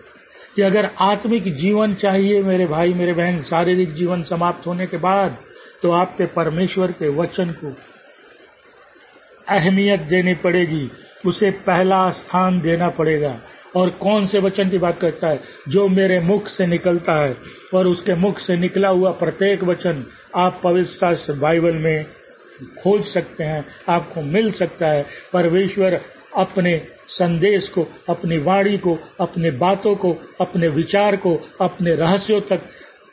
कि अगर आत्मिक जीवन चाहिए मेरे भाई, मेरे बहन, शारीरिक जीवन समाप्त होने के बाद, तो आपके परमेश्वर के वचन को अहमियत देनी पड़ेगी, उसे पहला स्थान देना पड़ेगा। और कौन से वचन की बात करता है? जो मेरे मुख से निकलता है। और उसके मुख से निकला हुआ प्रत्येक वचन आप पवित्र शास्त्र बाइबल में खोज सकते हैं, आपको मिल सकता है। परमेश्वर अपने संदेश को, अपनी वाणी को, अपने बातों को, अपने विचार को, अपने रहस्यों तक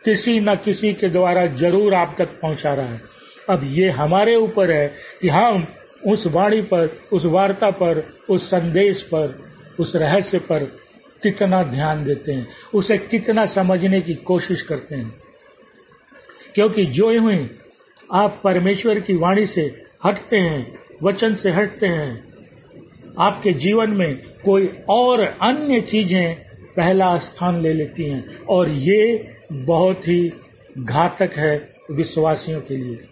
किसी न किसी के द्वारा जरूर आप तक पहुंचा रहा है। अब ये हमारे ऊपर है कि हम उस वाणी पर, उस वार्ता पर, उस संदेश पर, उस रहस्य पर कितना ध्यान देते हैं, उसे कितना समझने की कोशिश करते हैं। क्योंकि जो ही आप परमेश्वर की वाणी से हटते हैं, वचन से हटते हैं, आपके जीवन में कोई और अन्य चीजें पहला स्थान ले लेती हैं। और ये बहुत ही घातक है विश्वासियों के लिए।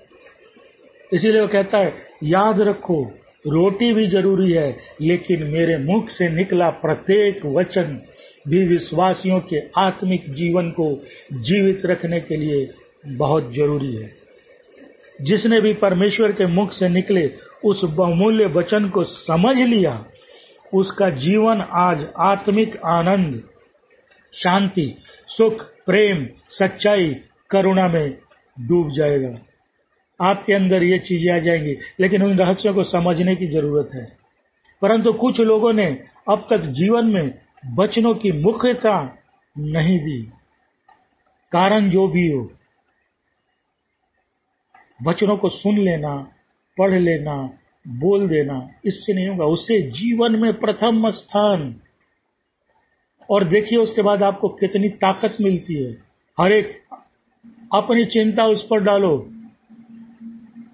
इसीलिए वो कहता है, याद रखो रोटी भी जरूरी है, लेकिन मेरे मुख से निकला प्रत्येक वचन भी विश्वासियों के आत्मिक जीवन को जीवित रखने के लिए बहुत जरूरी है। जिसने भी परमेश्वर के मुख से निकले उस बहुमूल्य वचन को समझ लिया उसका जीवन आज आत्मिक आनंद, शांति, सुख, प्रेम, सच्चाई, करुणा में डूब जाएगा। आपके अंदर ये चीजें आ जाएंगी, लेकिन उन रहस्यों को समझने की जरूरत है। परंतु कुछ लोगों ने अब तक जीवन में वचनों की मुख्यता नहीं दी। कारण जो भी हो, वचनों को सुन लेना, पढ़ लेना, बोल देना, इससे नहीं होगा। उससे जीवन में प्रथम स्थान, और देखिए उसके बाद आपको कितनी ताकत मिलती है। हर एक अपनी चिंता उस पर डालो।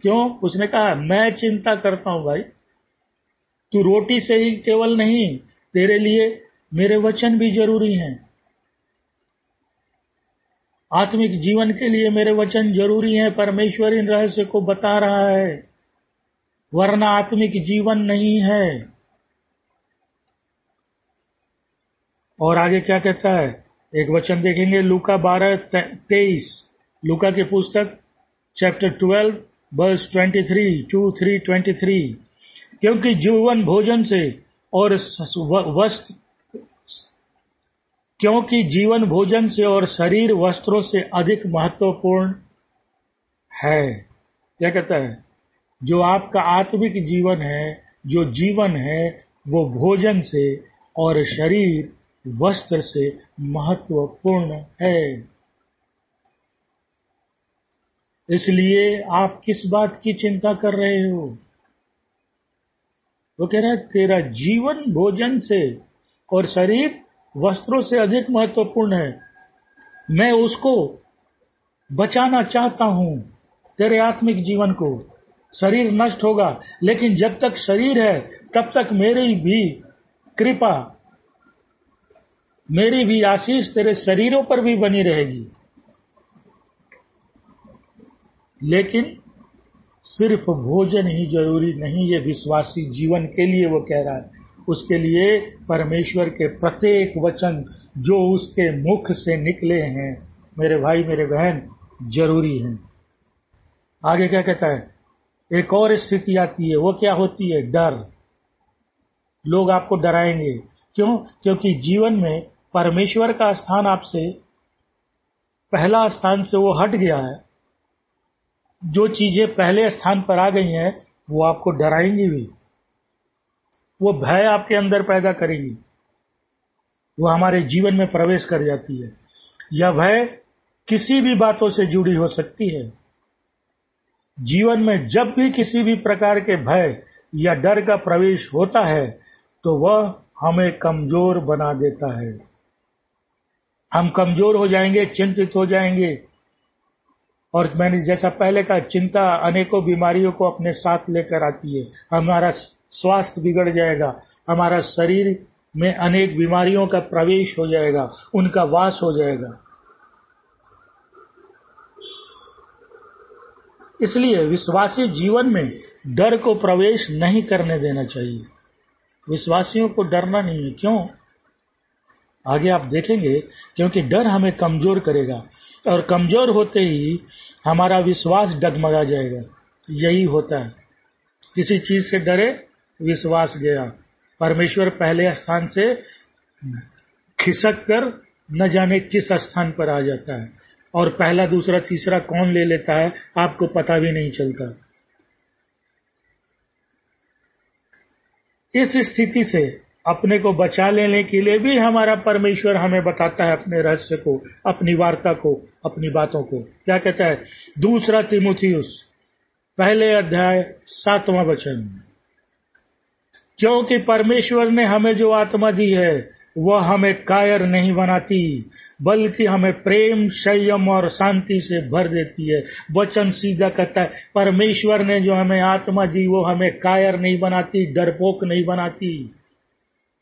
क्यों? उसने कहा मैं चिंता करता हूं भाई, तू रोटी से ही केवल नहीं, तेरे लिए मेरे वचन भी जरूरी हैं। आत्मिक जीवन के लिए मेरे वचन जरूरी हैं। परमेश्वर इन रहस्य को बता रहा है, वरना आत्मिक जीवन नहीं है। और आगे क्या कहता है? एक वचन देखेंगे, लूका 12:23, लूका की पुस्तक चैप्टर 12 वर्स 23, क्योंकि जीवन भोजन से और क्योंकि जीवन भोजन से और शरीर वस्त्रों से अधिक महत्वपूर्ण है। क्या कहता है? जो आपका आत्मिक जीवन है, जो जीवन है, वो भोजन से और शरीर वस्त्र से महत्वपूर्ण है। इसलिए आप किस बात की चिंता कर रहे हो? वो कह रहा है तेरा जीवन भोजन से और शरीर वस्त्रों से अधिक महत्वपूर्ण है। मैं उसको बचाना चाहता हूं, तेरे आत्मिक जीवन को। शरीर नष्ट होगा, लेकिन जब तक शरीर है तब तक मेरी भी कृपा, मेरी भी आशीष तेरे शरीरों पर भी बनी रहेगी। लेकिन सिर्फ भोजन ही जरूरी नहीं, ये विश्वासी जीवन के लिए वो कह रहा है। उसके लिए परमेश्वर के प्रत्येक वचन जो उसके मुख से निकले हैं, मेरे भाई मेरे बहन, जरूरी हैं। आगे क्या कहता है? एक और स्थिति आती है, वो क्या होती है? डर। लोग आपको डराएंगे। क्यों? क्योंकि जीवन में परमेश्वर का स्थान आपसे, पहला स्थान से वो हट गया है। जो चीजें पहले स्थान पर आ गई हैं वो आपको डराएंगी भी, वो भय आपके अंदर पैदा करेगी, वो हमारे जीवन में प्रवेश कर जाती है। यह भय किसी भी बातों से जुड़ी हो सकती है। जीवन में जब भी किसी भी प्रकार के भय या डर का प्रवेश होता है तो वह हमें कमजोर बना देता है। हम कमजोर हो जाएंगे, चिंतित हो जाएंगे। और मैंने जैसा पहले कहा, चिंता अनेकों बीमारियों को अपने साथ लेकर आती है। हमारा स्वास्थ्य बिगड़ जाएगा, हमारा शरीर में अनेक बीमारियों का प्रवेश हो जाएगा, उनका वास हो जाएगा। इसलिए विश्वासी जीवन में डर को प्रवेश नहीं करने देना चाहिए। विश्वासियों को डरना नहीं है। क्यों? आगे आप देखेंगे, क्योंकि डर हमें कमजोर करेगा, और कमजोर होते ही हमारा विश्वास डगमगा जाएगा। यही होता है, किसी चीज से डरे, विश्वास गया। परमेश्वर पहले स्थान से खिसक कर न जाने किस स्थान पर आ जाता है, और पहला दूसरा तीसरा कौन ले लेता है आपको पता भी नहीं चलता। इस स्थिति से अपने को बचा लेने के लिए भी हमारा परमेश्वर हमें बताता है अपने रहस्य को, अपनी वार्ता को, अपनी बातों को। क्या कहता है? 2 तीमुथियुस पहले अध्याय 7वां वचन, क्योंकि परमेश्वर ने हमें जो आत्मा दी है वह हमें कायर नहीं बनाती, बल्कि हमें प्रेम, संयम और शांति से भर देती है। वचन सीधा कहता है, परमेश्वर ने जो हमें आत्मा दी वो हमें कायर नहीं बनाती, डरपोक नहीं बनाती,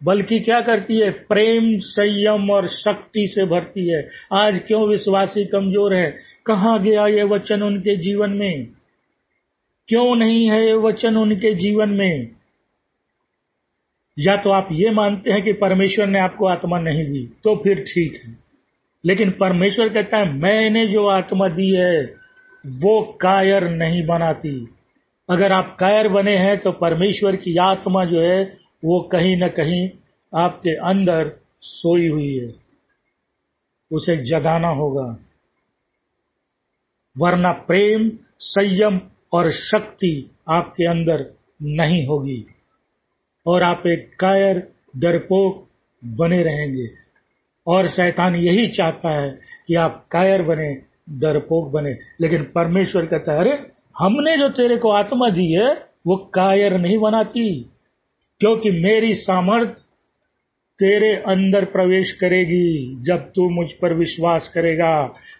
बल्कि क्या करती है? प्रेम, संयम और शक्ति से भरती है। आज क्यों विश्वासी कमजोर है? कहां गया ये वचन उनके जीवन में? क्यों नहीं है ये वचन उनके जीवन में? या तो आप ये मानते हैं कि परमेश्वर ने आपको आत्मा नहीं दी, तो फिर ठीक है, लेकिन परमेश्वर कहता है मैंने जो आत्मा दी है वो कायर नहीं बनाती। अगर आप कायर बने हैं तो परमेश्वर की आत्मा जो है वो कहीं न कहीं आपके अंदर सोई हुई है, उसे जगाना होगा, वरना प्रेम, संयम और शक्ति आपके अंदर नहीं होगी और आप एक कायर, डरपोक बने रहेंगे। और शैतान यही चाहता है कि आप कायर बने, डरपोक बने। लेकिन परमेश्वर कहता है, अरे हमने जो तेरे को आत्मा दी है वो कायर नहीं बनाती, क्योंकि मेरी सामर्थ तेरे अंदर प्रवेश करेगी। जब तू मुझ पर विश्वास करेगा,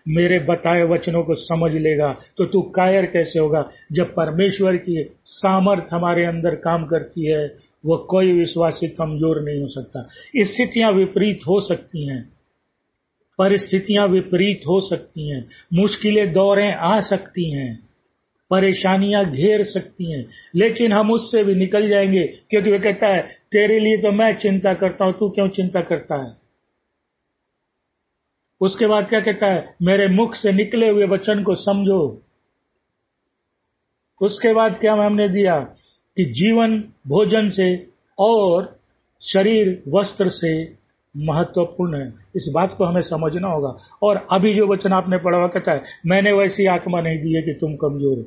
मेरे बताए वचनों को समझ लेगा, तो तू कायर कैसे होगा? जब परमेश्वर की सामर्थ हमारे अंदर काम करती है, वो कोई विश्वासी कमजोर नहीं हो सकता। स्थितियां विपरीत हो सकती हैं, परिस्थितियां विपरीत हो सकती हैं, मुश्किलें दौरें आ सकती हैं, परेशानियां घेर सकती हैं, लेकिन हम उससे भी निकल जाएंगे, क्योंकि वो कहता है तेरे लिए तो मैं चिंता करता हूं, तू क्यों चिंता करता है? उसके बाद क्या कहता है? मेरे मुख से निकले हुए वचन को समझो। उसके बाद क्या हमने दिया कि जीवन भोजन से और शरीर वस्त्र से महत्वपूर्ण है। इस बात को हमें समझना होगा। और अभी जो वचन आपने पढ़ा हुआ कहता है, मैंने वैसी आत्मा नहीं दी है कि तुम कमजोर हो।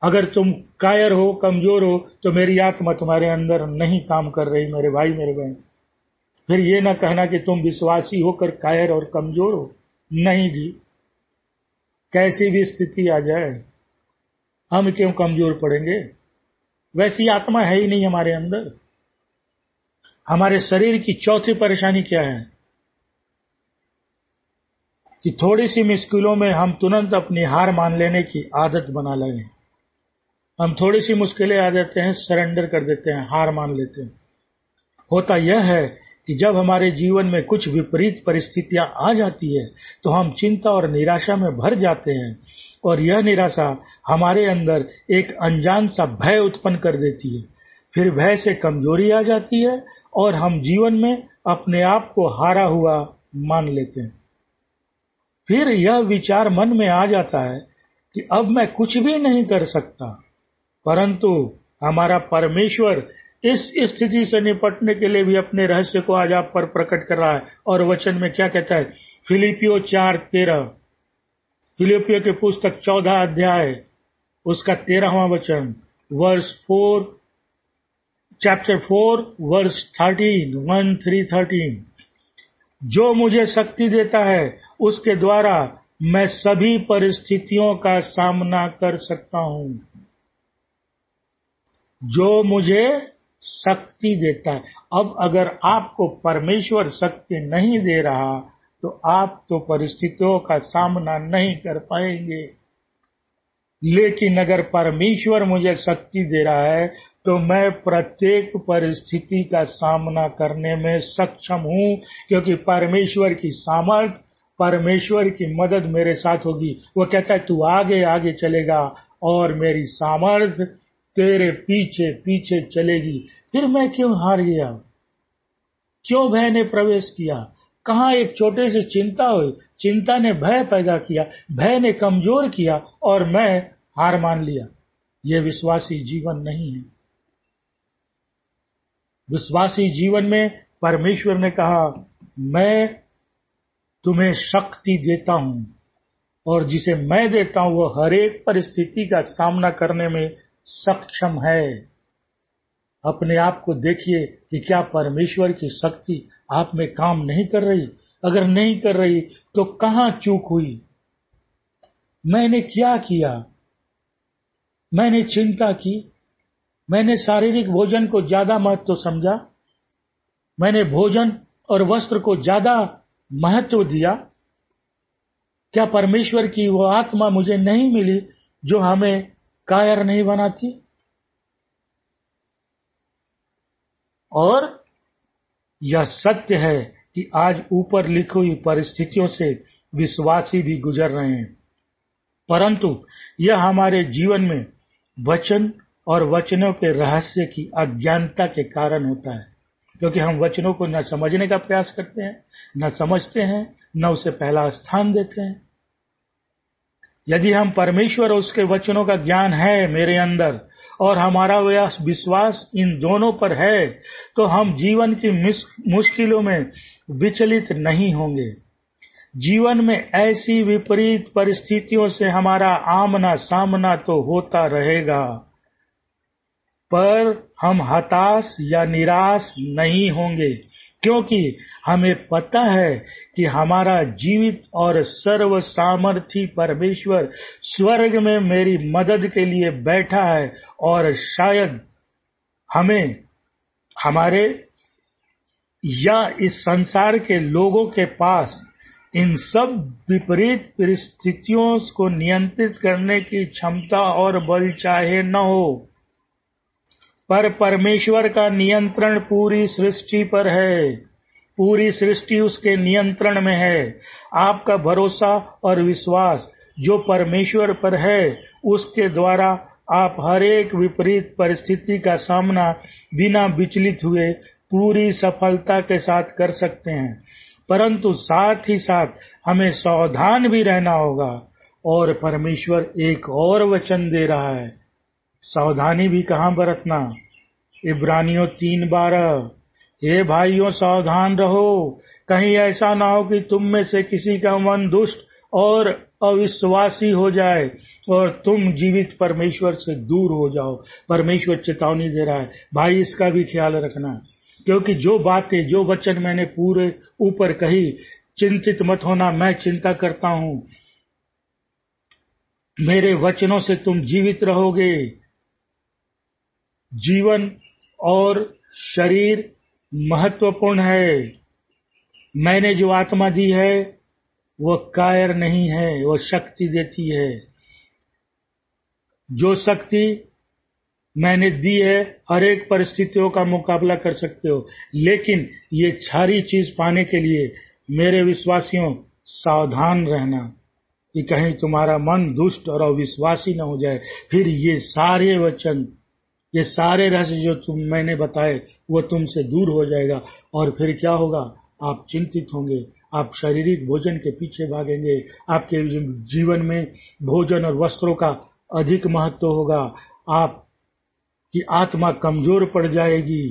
अगर तुम कायर हो, कमजोर हो, तो मेरी आत्मा तुम्हारे अंदर नहीं काम कर रही, मेरे भाई मेरे बहन। फिर ये ना कहना कि तुम विश्वासी होकर कायर और कमजोर हो। नहीं जी, कैसी भी स्थिति आ जाए हम क्यों कमजोर पड़ेंगे? वैसी आत्मा है ही नहीं हमारे अंदर। हमारे शरीर की चौथी परेशानी क्या है कि थोड़ी सी मुश्किलों में हम तुरंत अपनी हार मान लेने की आदत बना लें। हम थोड़ी सी मुश्किलें आ जाते हैं, सरेंडर कर देते हैं, हार मान लेते हैं। होता यह है कि जब हमारे जीवन में कुछ विपरीत परिस्थितियां आ जाती है तो हम चिंता और निराशा में भर जाते हैं, और यह निराशा हमारे अंदर एक अनजान सा भय उत्पन्न कर देती है। फिर भय से कमजोरी आ जाती है और हम जीवन में अपने आप को हारा हुआ मान लेते हैं। फिर यह विचार मन में आ जाता है कि अब मैं कुछ भी नहीं कर सकता, परंतु हमारा परमेश्वर इस स्थिति से निपटने के लिए भी अपने रहस्य को आज आप पर प्रकट कर रहा है। और वचन में क्या कहता है? फिलिपियो 4:13, फिलिपियो की पुस्तक 14 अध्याय उसका 13वां वचन, चैप्टर 4 वर्स 13, 1-3-13, जो मुझे शक्ति देता है उसके द्वारा मैं सभी परिस्थितियों का सामना कर सकता हूं। जो मुझे शक्ति देता है। अब अगर आपको परमेश्वर शक्ति नहीं दे रहा तो आप तो परिस्थितियों का सामना नहीं कर पाएंगे। लेकिन अगर परमेश्वर मुझे शक्ति दे रहा है तो मैं प्रत्येक परिस्थिति का सामना करने में सक्षम हूं, क्योंकि परमेश्वर की सामर्थ, परमेश्वर की मदद मेरे साथ होगी। वो कहता है तू आगे आगे चलेगा और मेरी सामर्थ तेरे पीछे पीछे चलेगी। फिर मैं क्यों हार गया? क्यों भय ने प्रवेश किया? कहां एक छोटे से चिंता हुई, चिंता ने भय पैदा किया, भय ने कमजोर किया और मैं हार मान लिया। यह विश्वासी जीवन नहीं है। विश्वासी जीवन में परमेश्वर ने कहा, मैं तुम्हें शक्ति देता हूं, और जिसे मैं देता हूं वो हर एक परिस्थिति का सामना करने में सक्षम है। अपने आप को देखिए कि क्या परमेश्वर की शक्ति आप में काम नहीं कर रही? अगर नहीं कर रही तो कहां चूक हुई? मैंने क्या किया? मैंने चिंता की, मैंने शारीरिक भोजन को ज्यादा महत्व समझा, मैंने भोजन और वस्त्र को ज्यादा महत्व दिया। क्या परमेश्वर की वो आत्मा मुझे नहीं मिली जो हमें कायर नहीं बनाती? और यह सत्य है कि आज ऊपर लिखी हुई परिस्थितियों से विश्वासी भी गुजर रहे हैं, परंतु यह हमारे जीवन में वचन और वचनों के रहस्य की अज्ञानता के कारण होता है, क्योंकि हम वचनों को न समझने का प्रयास करते हैं, न समझते हैं, न उसे पहला स्थान देते हैं। यदि हम परमेश्वर और उसके वचनों का ज्ञान है मेरे अंदर और हमारा विश्वास इन दोनों पर है तो हम जीवन की मुश्किलों में विचलित नहीं होंगे। जीवन में ऐसी विपरीत परिस्थितियों से हमारा आमना सामना तो होता रहेगा, पर हम हताश या निराश नहीं होंगे, क्योंकि हमें पता है कि हमारा जीवित और सर्व सामर्थी परमेश्वर स्वर्ग में मेरी मदद के लिए बैठा है और शायद हमें हमारे या इस संसार के लोगों के पास इन सब विपरीत परिस्थितियों को नियंत्रित करने की क्षमता और बल चाहे न हो, पर परमेश्वर का नियंत्रण पूरी सृष्टि पर है। पूरी सृष्टि उसके नियंत्रण में है। आपका भरोसा और विश्वास जो परमेश्वर पर है, उसके द्वारा आप हर एक विपरीत परिस्थिति का सामना बिना विचलित हुए पूरी सफलता के साथ कर सकते हैं। परंतु साथ ही साथ हमें सावधान भी रहना होगा। और परमेश्वर एक और वचन दे रहा है, सावधानी भी कहाँ बरतना। इब्रानियों 3:12, हे भाइयों सावधान रहो, कहीं ऐसा ना हो कि तुम में से किसी का मन दुष्ट और अविश्वासी हो जाए और तुम जीवित परमेश्वर से दूर हो जाओ। परमेश्वर चेतावनी दे रहा है, भाई इसका भी ख्याल रखना, क्योंकि जो बातें जो वचन मैंने पूरे ऊपर कही, चिंतित मत होना, मैं चिंता करता हूं, मेरे वचनों से तुम जीवित रहोगे। जीवन और शरीर महत्वपूर्ण है। मैंने जो आत्मा दी है वो कायर नहीं है, वो शक्ति देती है। जो शक्ति मैंने दी है, हर एक परिस्थितियों का मुकाबला कर सकते हो, लेकिन ये सारी चीज पाने के लिए मेरे विश्वासियों सावधान रहना कि कहीं तुम्हारा मन दुष्ट और अविश्वासी न हो जाए। फिर ये सारे वचन, ये सारे रहस्य जो मैंने बताए वो तुमसे दूर हो जाएगा। और फिर क्या होगा, आप चिंतित होंगे, आप शारीरिक भोजन के पीछे भागेंगे, आपके जीवन में भोजन और वस्त्रों का अधिक महत्व होगा, आपकी आत्मा कमजोर पड़ जाएगी,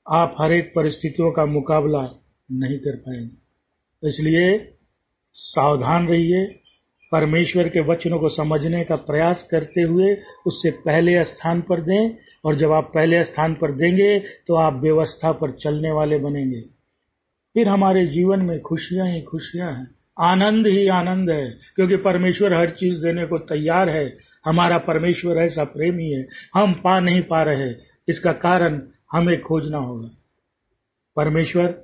आप हर एक परिस्थितियों का मुकाबला नहीं कर पाएंगे। इसलिए सावधान रहिए, परमेश्वर के वचनों को समझने का प्रयास करते हुए उसे पहले स्थान पर दें, और जब आप पहले स्थान पर देंगे तो आप व्यवस्था पर चलने वाले बनेंगे। फिर हमारे जीवन में खुशियां ही खुशियां हैं, आनंद ही आनंद है, क्योंकि परमेश्वर हर चीज देने को तैयार है। हमारा परमेश्वर ऐसा प्रेमी है, हम पा नहीं पा रहे, इसका कारण हमें खोजना होगा। परमेश्वर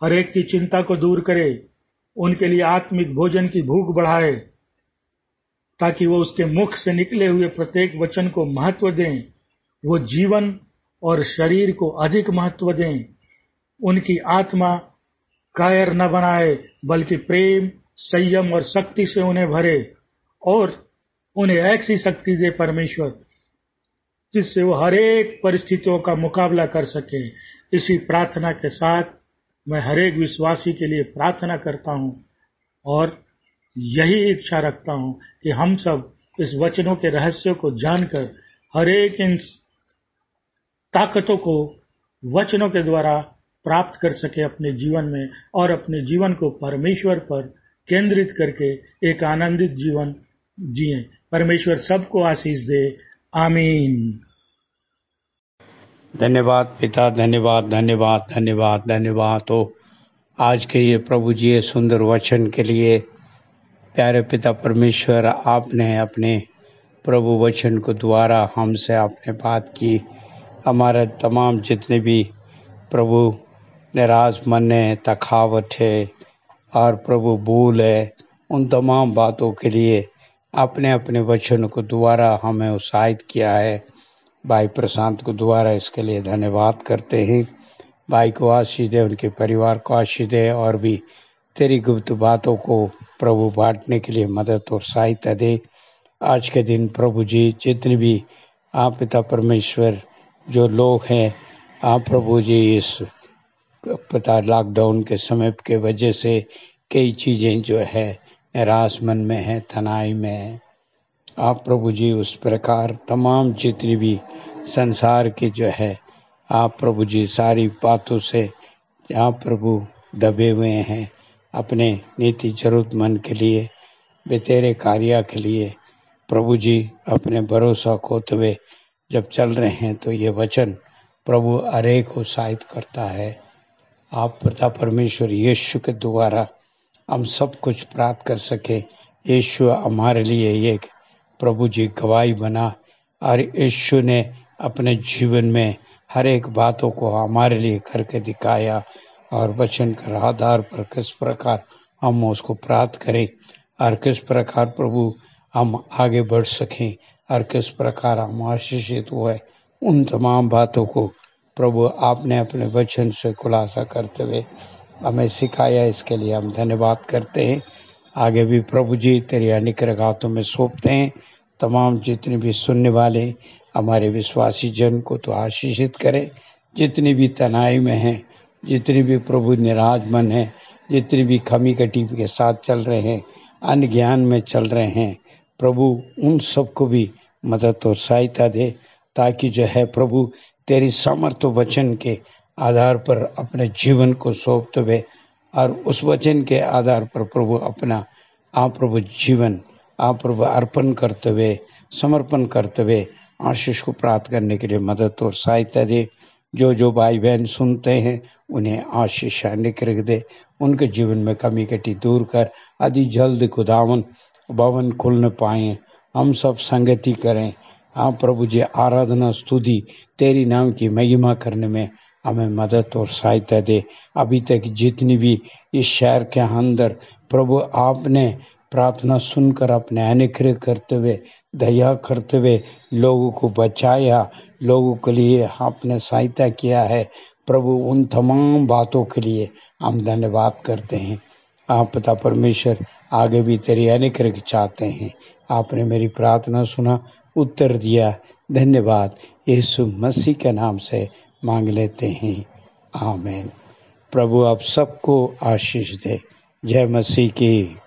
हर एक की चिंता को दूर करे, उनके लिए आत्मिक भोजन की भूख बढ़ाए, ताकि वो उसके मुख से निकले हुए प्रत्येक वचन को महत्व दें, वो जीवन और शरीर को अधिक महत्व दें, उनकी आत्मा कायर न बनाए, बल्कि प्रेम, संयम और शक्ति से उन्हें भरे, और उन्हें ऐसी शक्ति दे परमेश्वर जिससे वो हर एक परिस्थितियों का मुकाबला कर सके। इसी प्रार्थना के साथ मैं हर एक विश्वासी के लिए प्रार्थना करता हूं और यही इच्छा रखता हूं कि हम सब इस वचनों के रहस्यों को जानकर हर एक इन ताकतों को वचनों के द्वारा प्राप्त कर सके अपने जीवन में, और अपने जीवन को परमेश्वर पर केंद्रित करके एक आनंदित जीवन जिए। परमेश्वर सबको आशीष दे, आमीन। धन्यवाद पिता, धन्यवाद धन्यवाद धन्यवाद धन्यवाद। तो आज के ये प्रभु जी सुंदर वचन के लिए प्यारे पिता परमेश्वर, आपने अपने प्रभु वचन को द्वारा हमसे आपने बात की। हमारे तमाम जितने भी प्रभु निराश मन है, तखावत है और प्रभु भूल है, उन तमाम बातों के लिए आपने अपने वचन को द्वारा हमें उत्साहित किया है। भाई प्रशांत को द्वारा इसके लिए धन्यवाद करते हैं। भाई को आशीष दे, उनके परिवार को आशीष दे, और भी तेरी गुप्त बातों को प्रभु बांटने के लिए मदद और सहायता दे। आज के दिन प्रभु जी जितने भी आप पिता परमेश्वर जो लोग हैं, आप प्रभु जी इस पिता लॉकडाउन के समय के वजह से कई चीज़ें जो है निराश मन में है, तनाई में है, आप प्रभु जी उस प्रकार तमाम जितनी भी संसार की जो है आप प्रभु जी सारी बातों से आप प्रभु दबे हुए हैं, अपने नीति जरूरतमंद के लिए, वे तेरे कार्य के लिए प्रभु जी अपने भरोसा खोते हुए जब चल रहे हैं, तो ये वचन प्रभु हरेक को सहायता करता है। आप पिता परमेश्वर यीशु के द्वारा हम सब कुछ प्राप्त कर सके। यीशु हमारे लिए एक प्रभु जी गवाही बना, और यीशु ने अपने जीवन में हर एक बातों को हमारे लिए करके दिखाया, और वचन के आधार पर किस प्रकार हम उसको प्राप्त करें और किस प्रकार प्रभु हम आगे बढ़ सकें और किस प्रकार हम आशीषित हुए, उन तमाम बातों को प्रभु आपने अपने वचन से खुलासा करते हुए हमें सिखाया। इसके लिए हम धन्यवाद करते हैं। आगे भी प्रभु जी तेरी अनुग्रह हाथों में सौंपते हैं। तमाम जितने भी सुनने वाले हमारे विश्वासी जन को तो आशीषित करें, जितने भी तनाई में हैं, जितने भी प्रभु निराजमन हैं, जितने भी खमी कटी के साथ चल रहे हैं, अन्य ज्ञान में चल रहे हैं, प्रभु उन सबको भी मदद और सहायता दे, ताकि जो है प्रभु तेरी सामर्थ्य वचन के आधार पर अपने जीवन को सौंपते हुए और उस वचन के आधार पर प्रभु अपना आप प्रभु जीवन आप प्रभु अर्पण करते हुए, समर्पण करते हुए आशीष को प्राप्त करने के लिए मदद और सहायता दे। जो जो भाई बहन सुनते हैं उन्हें आशीष अनुग्रह दे, उनके जीवन में कमी कटी दूर कर, अति जल्द खुदावन भवन खुलने पाए, हम सब संगति करें। हाँ प्रभु जी, आराधना स्तुति तेरी नाम की महिमा करने में हमें मदद और सहायता दे। अभी तक जितनी भी इस शहर के अंदर प्रभु आपने प्रार्थना सुनकर अपने अनुग्रह करते हुए, दया करते हुए लोगों को बचाया, लोगों के लिए आपने सहायता किया है, प्रभु उन तमाम बातों के लिए हम धन्यवाद करते हैं। आप पिता परमेश्वर आगे भी तेरी अनुग्रह चाहते हैं। आपने मेरी प्रार्थना सुना, उत्तर दिया, धन्यवाद। यीशु मसीह के नाम से मांग लेते हैं, आमीन। प्रभु आप सबको आशीष दे। जय मसीह की।